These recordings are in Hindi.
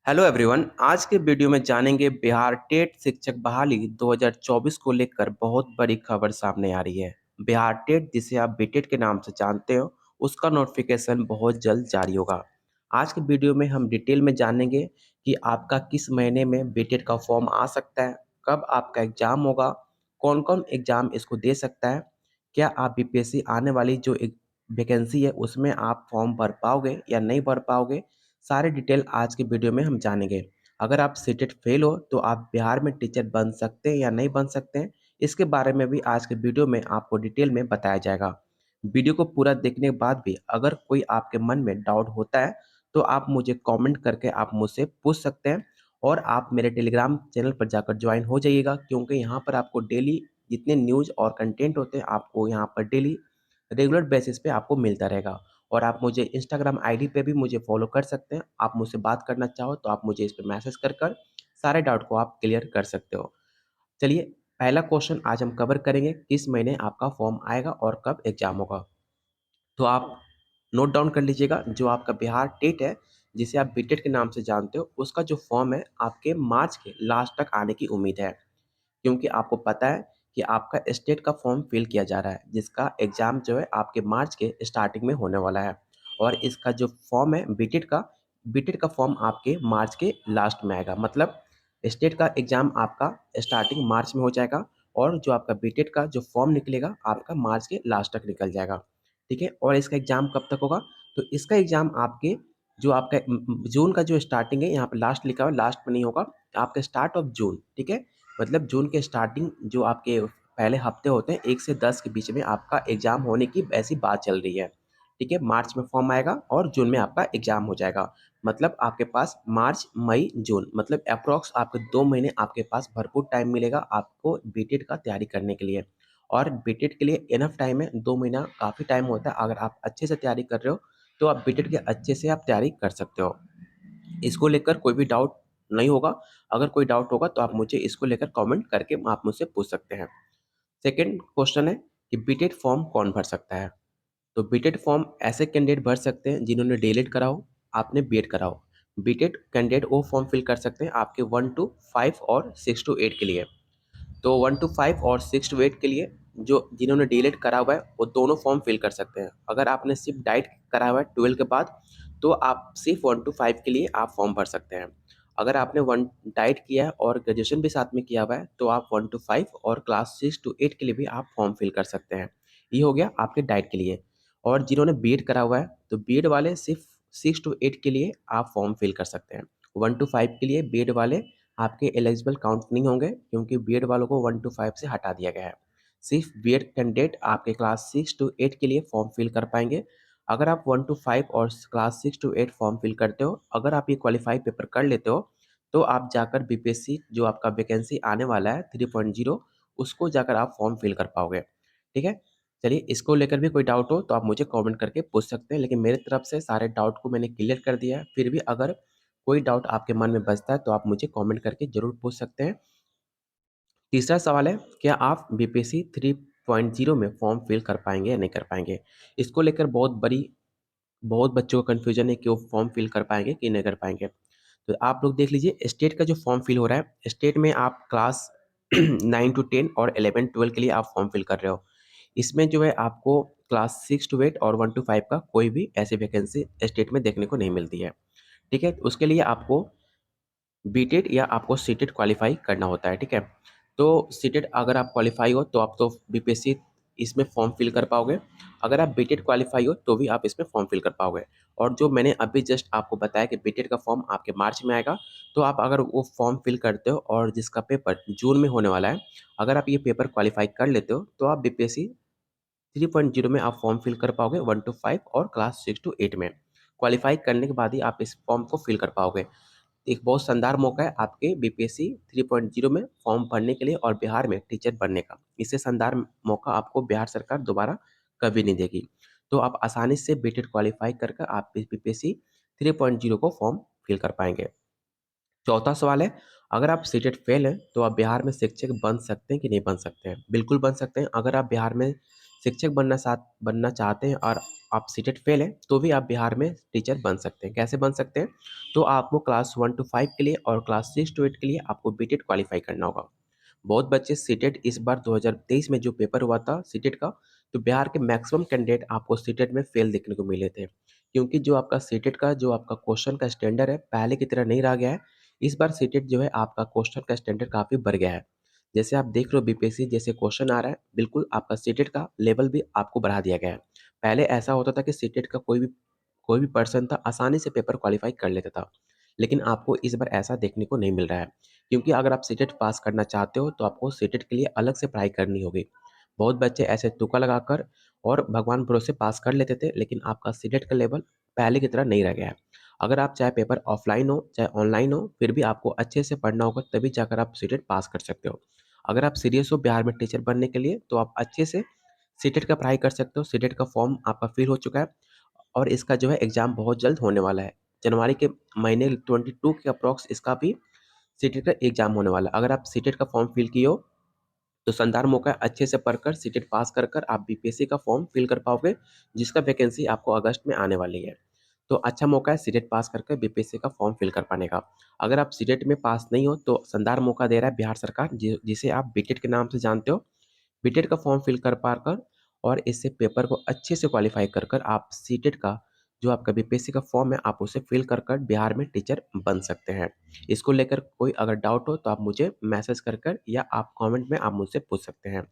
Hello everyone. आज के वीडियो में जानेंगे बिहार टेट शिक्षक बहाली 2024 को लेकर बहुत बड़ी खबर सामने आ रही है। बिहार टेट, जिसे आप बीटेट के नाम से जानते हो, उसका नोटिफिकेशन बहुत जल्द जारी होगा। आज के वीडियो में हम डिटेल में जानेंगे कि आपका किस महीने में बीटेट का फॉर्म आ सकता है, कब आपका एग्जाम होगा, कौन कौन एग्जाम इसको दे सकता है, क्या आप बीपीएससी आने वाली जो एक वैकेंसी है उसमें आप फॉर्म भर पाओगे या नहीं भर पाओगे। सारे डिटेल आज के वीडियो में हम जानेंगे। अगर आप सीटेट फेल हो तो आप बिहार में टीचर बन सकते हैं या नहीं बन सकते हैं, इसके बारे में भी आज के वीडियो में आपको डिटेल में बताया जाएगा। वीडियो को पूरा देखने के बाद भी अगर कोई आपके मन में डाउट होता है तो आप मुझे कमेंट करके आप मुझसे पूछ सकते हैं। और आप मेरे टेलीग्राम चैनल पर जाकर ज्वाइन हो जाइएगा, क्योंकि यहाँ पर आपको डेली जितने न्यूज़ और कंटेंट होते हैं आपको यहाँ पर डेली रेगुलर बेसिस पे आपको मिलता रहेगा। और आप मुझे इंस्टाग्राम आईडी पे भी मुझे फॉलो कर सकते हैं। आप मुझसे बात करना चाहो तो आप मुझे इस पे मैसेज कर कर सारे डाउट को आप क्लियर कर सकते हो। चलिए, पहला क्वेश्चन आज हम कवर करेंगे, किस महीने आपका फॉर्म आएगा और कब एग्जाम होगा। तो आप नोट डाउन कर लीजिएगा, जो आपका बिहार टेट है, जिसे आप बीटेट के नाम से जानते हो, उसका जो फॉर्म है आपके मार्च के लास्ट तक आने की उम्मीद है। क्योंकि आपको पता है कि आपका स्टेट का फॉर्म फिल किया जा रहा है, जिसका एग्ज़ाम जो है आपके मार्च के स्टार्टिंग में होने वाला है। और इसका जो फॉर्म है बीटेड का फॉर्म आपके मार्च के लास्ट में आएगा। मतलब स्टेट का एग्ज़ाम आपका स्टार्टिंग मार्च में हो जाएगा और जो आपका बीटेड का जो फॉर्म निकलेगा आपका मार्च के लास्ट तक निकल जाएगा। ठीक है, और इसका एग्ज़ाम कब तक होगा? तो इसका एग्ज़ाम आपके जो आपका जून का जो स्टार्टिंग है, यहाँ पे लास्ट लिखा हुआ है, लास्ट में नहीं होगा, आपका स्टार्ट ऑफ जून। ठीक है, मतलब जून के स्टार्टिंग जो आपके पहले हफ्ते होते हैं 1 से 10 के बीच में आपका एग्ज़ाम होने की ऐसी बात चल रही है। ठीक है, मार्च में फॉर्म आएगा और जून में आपका एग्ज़ाम हो जाएगा। मतलब आपके पास मार्च, मई, जून, मतलब अप्रॉक्स आपके 2 महीने आपके पास भरपूर टाइम मिलेगा आपको बीटेड का तैयारी करने के लिए। और बीटेड के लिए इनफ टाइम है, 2 महीना काफ़ी टाइम होता है। अगर आप अच्छे से तैयारी कर रहे हो तो आप बीटेड के अच्छे से आप तैयारी कर सकते हो। इसको लेकर कोई भी डाउट नहीं होगा। अगर कोई डाउट होगा तो आप मुझे इसको लेकर कमेंट करके आप मुझसे पूछ सकते हैं। सेकंड क्वेश्चन है कि बीटेड फॉर्म कौन भर सकता है? तो बीटेड फॉर्म ऐसे कैंडिडेट भर सकते हैं जिन्होंने डीएलएड करा हो, आपने बीएड करा हो। बीटेड कैंडिडेट वो फॉर्म फिल कर सकते हैं आपके 1 टू 5 और 6 टू 8 के लिए। तो 1 टू 5 और 6 टू 8 के लिए जो जिन्होंने डीएलएड करा हुआ है वो दोनों फॉर्म फिल कर सकते हैं। अगर आपने सिर्फ डाइट करा हुआ है 12 के बाद तो आप सिर्फ 1 टू 5 के लिए आप फॉर्म भर सकते हैं। अगर आपने वन डाइट किया है और ग्रेजुएशन भी साथ में किया हुआ है तो आप 1 टू 5 और क्लास 6 टू 8 के लिए भी आप फॉर्म फिल कर सकते हैं। ये हो गया आपके डाइट के लिए। और जिन्होंने बीएड करा हुआ है तो बीएड वाले सिर्फ 6 टू 8 के लिए आप फॉर्म फिल कर सकते हैं। 1 टू 5 के लिए बीएड वाले आपके एलिजिबल काउंट नहीं होंगे, क्योंकि बीएड वालों को 1 टू 5 से हटा दिया गया है। सिर्फ बीएड कैंडिडेट आपके क्लास 6 टू 8 के लिए फॉर्म फिल कर पाएंगे। अगर आप 1 टू 5 और क्लास 6 टू 8 फॉर्म फिल करते हो, अगर आप ये क्वालिफाई पेपर कर लेते हो तो आप जाकर बीपीएससी जो आपका वैकेंसी आने वाला है 3.0, उसको जाकर आप फॉर्म फिल कर पाओगे। ठीक है, चलिए, इसको लेकर भी कोई डाउट हो तो आप मुझे कमेंट करके पूछ सकते हैं, लेकिन मेरी तरफ से सारे डाउट को मैंने क्लियर कर दिया है। फिर भी अगर कोई डाउट आपके मन में बचता है तो आप मुझे कमेंट करके ज़रूर पूछ सकते हैं। तीसरा सवाल है, क्या आप बीपीएससी 3.0 में फॉर्म फिल कर पाएंगे या नहीं कर पाएंगे? इसको लेकर बहुत बच्चों का कन्फ्यूजन है कि वो फॉर्म फिल कर पाएंगे कि नहीं कर पाएंगे। तो आप लोग देख लीजिए, स्टेट का जो फॉर्म फिल हो रहा है, स्टेट में आप क्लास 9 टू 10 और 11 12 के लिए आप फॉर्म फिल कर रहे हो। इसमें जो है आपको क्लास 6 टू 8 और 1 टू 5 का कोई भी ऐसी वैकेंसी स्टेट में देखने को नहीं मिलती है। ठीक है, तो उसके लिए आपको बीटेड या आपको सीटेड क्वालिफाई करना होता है। ठीक है, तो सीटेड अगर आप क्वालिफाई हो तो आप तो बीपीएससी इसमें फॉर्म फिल कर पाओगे। अगर आप बीटेड क्वालिफाई हो तो भी आप इसमें फॉर्म फिल कर पाओगे। और जो मैंने अभी जस्ट आपको बताया कि बीटेड का फॉर्म आपके मार्च में आएगा, तो आप अगर वो फॉर्म फिल करते हो और जिसका पेपर जून में होने वाला है, अगर आप ये पेपर क्वालिफाई कर लेते हो तो आप बीपीएससी 3.0 में आप फॉर्म फिल कर पाओगे 1 टू 5 और क्लास 6 टू 8 में। क्वालिफाई करने के बाद ही आप इस फॉर्म को फिल कर पाओगे। एक बहुत शानदार मौका है आपके बीपीएससी 3.0 में फॉर्म भरने के लिए और बिहार में टीचर बनने का। इससे शानदार मौका आपको बिहार सरकार दोबारा कभी नहीं देगी। तो आप आसानी से बीटेड क्वालिफाई करके आप बीपीएससी 3.0 को फॉर्म फिल कर पाएंगे। चौथा सवाल है, अगर आप सीटेट फेल हैं तो आप बिहार में शिक्षक बन सकते हैं कि नहीं बन सकते हैं? बिल्कुल बन सकते हैं। अगर आप बिहार में शिक्षक बनना चाहते हैं और आप सीटेट फेल हैं तो भी आप बिहार में टीचर बन सकते हैं। कैसे बन सकते हैं? तो आपको क्लास 1 टू 5 के लिए और क्लास 6 टू 8 के लिए आपको बीटेट क्वालीफाई करना होगा। बहुत बच्चे सीटेट इस बार 2023 में जो पेपर हुआ था सीटेट का, तो बिहार के मैक्सिमम कैंडिडेट आपको सीटेट में फेल देखने को मिले थे। क्योंकि जो आपका सीटेट का जो आपका क्वेश्चन का स्टैंडर्ड है, पहले की तरह नहीं रह गया है। इस बार सीटेट जो है आपका क्वेश्चन का स्टैंडर्ड काफ़ी बढ़ गया है। जैसे आप देख रहे हो बीपीएससी जैसे क्वेश्चन आ रहा है, बिल्कुल आपका सीटेट का लेवल भी आपको बढ़ा दिया गया है। पहले ऐसा होता था कि सीटेट का कोई भी पर्सन था आसानी से पेपर क्वालीफाई कर लेता था। लेकिन आपको इस बार ऐसा देखने को नहीं मिल रहा है। क्योंकि अगर आप सीटेट पास करना चाहते हो तो आपको सीटेट के लिए अलग से पढ़ाई करनी होगी। बहुत बच्चे ऐसे तुक्का लगाकर और भगवान भरोसे पास कर लेते थे, लेकिन आपका सीटेट का लेवल पहले की तरह नहीं रह गया है। अगर आप चाहे पेपर ऑफलाइन हो चाहे ऑनलाइन हो, फिर भी आपको अच्छे से पढ़ना होगा, तभी जाकर आप सीटेट पास कर सकते हो। अगर आप सीरियस हो बिहार में टीचर बनने के लिए तो आप अच्छे से सीटेट का पढ़ाई कर सकते हो। सीटेट का फॉर्म आपका फिल हो चुका है और इसका जो है एग्ज़ाम बहुत जल्द होने वाला है। जनवरी के महीने 22 के अप्रॉक्स इसका भी सीटेट का एग्ज़ाम होने वाला है। अगर आप सीटेट का फॉर्म फिल किए हो तो शानदार मौका है, अच्छे से पढ़कर सीटेट पास कर कर आप बीपीएससी का फॉर्म फिल कर पाओगे, जिसका वैकेंसी आपको अगस्त में आने वाली है। तो अच्छा मौका है सीटेट पास करके बीपीएससी का फॉर्म फिल कर पाने का। अगर आप सीटेट में पास नहीं हो तो शानदार मौका दे रहा है बिहार सरकार, जिसे आप बीटेट के नाम से जानते हो। बीटेट का फॉर्म फिल कर पाकर और इससे पेपर को अच्छे से क्वालिफाई कर कर आप सीटेट का जो आपका बीपीएससी का फॉर्म है, आप उसे फिल कर कर बिहार में टीचर बन सकते हैं। इसको लेकर कोई अगर डाउट हो तो आप मुझे मैसेज कर कर या आप कमेंट में आप मुझसे पूछ सकते हैं।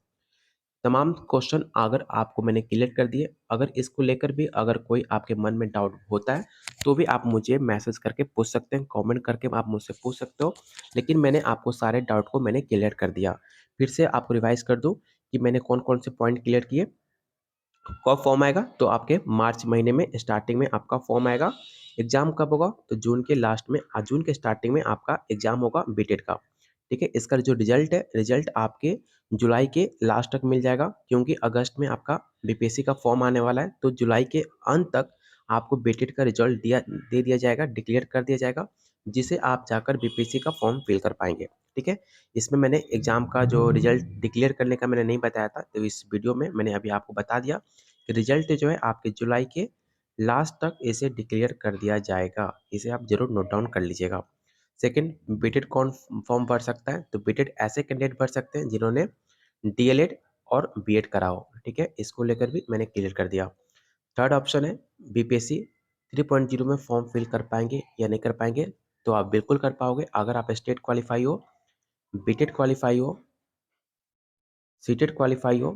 तमाम क्वेश्चन अगर आपको मैंने क्लियर कर दिए। अगर इसको लेकर भी अगर कोई आपके मन में डाउट होता है तो भी आप मुझे मैसेज करके पूछ सकते हैं, कमेंट करके आप मुझसे पूछ सकते हो। लेकिन मैंने आपको सारे डाउट को मैंने क्लियर कर दिया। फिर से आपको रिवाइज कर दूं कि मैंने कौन-कौन से पॉइंट क्लियर किए। कब फॉर्म आएगा? तो आपके मार्च महीने में स्टार्टिंग में आपका फॉर्म आएगा। एग्ज़ाम कब होगा? तो जून के लास्ट में जून के स्टार्टिंग में आपका एग्ज़ाम होगा बीटेट का। ठीक है? इसका जो रिज़ल्ट है, रिज़ल्ट आपके जुलाई के लास्ट तक मिल जाएगा, क्योंकि अगस्त में आपका बीपीएससी का फॉर्म आने वाला है। तो जुलाई के अंत तक आपको बीटेट का रिज़ल्ट दे दिया जाएगा, डिक्लेयर कर दिया जाएगा, जिसे आप जाकर बीपीएससी का फॉर्म फिल कर पाएँगे। ठीक है? इसमें मैंने एग्ज़ाम का जो रिज़ल्ट डिक्लेयर करने का मैंने नहीं बताया था, तो इस वीडियो में मैंने अभी आपको बता दिया कि रिज़ल्ट जो है आपके जुलाई के लास्ट तक इसे डिक्लेयर कर दिया जाएगा। इसे आप ज़रूर नोट डाउन कर लीजिएगा। सेकंड, बीटेड कौन फॉर्म भर सकता है? तो बीटेड ऐसे कैंडिडेट भर सकते हैं जिन्होंने डीएलएड और बीएड करा हो। ठीक है? इसको लेकर भी मैंने क्लियर कर दिया। थर्ड ऑप्शन है बीपीएससी 3.0 में फॉर्म फिल कर पाएँगे या नहीं कर पाएँगे? तो आप बिल्कुल कर पाओगे अगर आप स्टेट क्वालीफाई हो, बीटेड क्वालीफाई हो, सीटेट क्वालीफाई हो।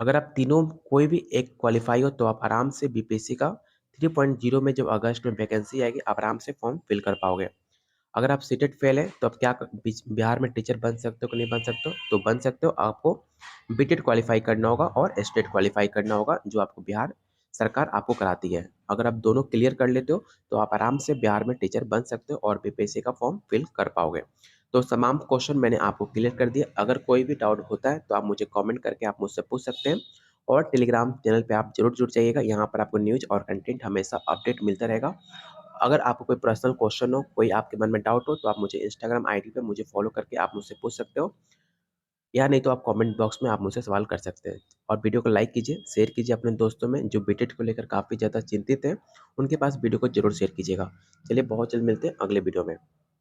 अगर आप तीनों कोई भी एक क्वालीफाई हो तो आप आराम से बीपीएससी का 3.0 में जब अगस्त में वैकेंसी आएगी, आप आराम से फॉर्म फिल कर पाओगे। अगर आप सीटेट फेल हैं तो आप क्या बिहार में टीचर बन सकते हो कि नहीं बन सकते हो? तो बन सकते हो। आपको बीटेड क्वालीफाई करना होगा और स्टेट क्वालीफाई करना होगा, जो आपको बिहार सरकार आपको कराती है। अगर आप दोनों क्लियर कर लेते हो तो आप आराम से बिहार में टीचर बन सकते हो और बीपीएससी का फॉर्म फिल कर पाओगे। तो तमाम क्वेश्चन मैंने आपको क्लियर कर दिए। अगर कोई भी डाउट होता है तो आप मुझे कमेंट करके आप मुझसे पूछ सकते हैं और टेलीग्राम चैनल पे आप जरूर जुड़ जाइएगा। यहाँ पर आपको न्यूज़ और कंटेंट हमेशा अपडेट मिलता रहेगा। अगर आपको कोई पर्सनल क्वेश्चन हो, कोई आपके मन में डाउट हो, तो आप मुझे इंस्टाग्राम आईडी पे मुझे फॉलो करके आप मुझसे पूछ सकते हो, या नहीं तो आप कमेंट बॉक्स में आप मुझसे सवाल कर सकते हैं। और वीडियो को लाइक कीजिए, शेयर कीजिए अपने दोस्तों में जो बीटेट को लेकर काफ़ी ज़्यादा चिंतित हैं, उनके पास वीडियो को ज़रूर शेयर कीजिएगा। चलिए बहुत जल्द मिलते हैं अगले वीडियो में।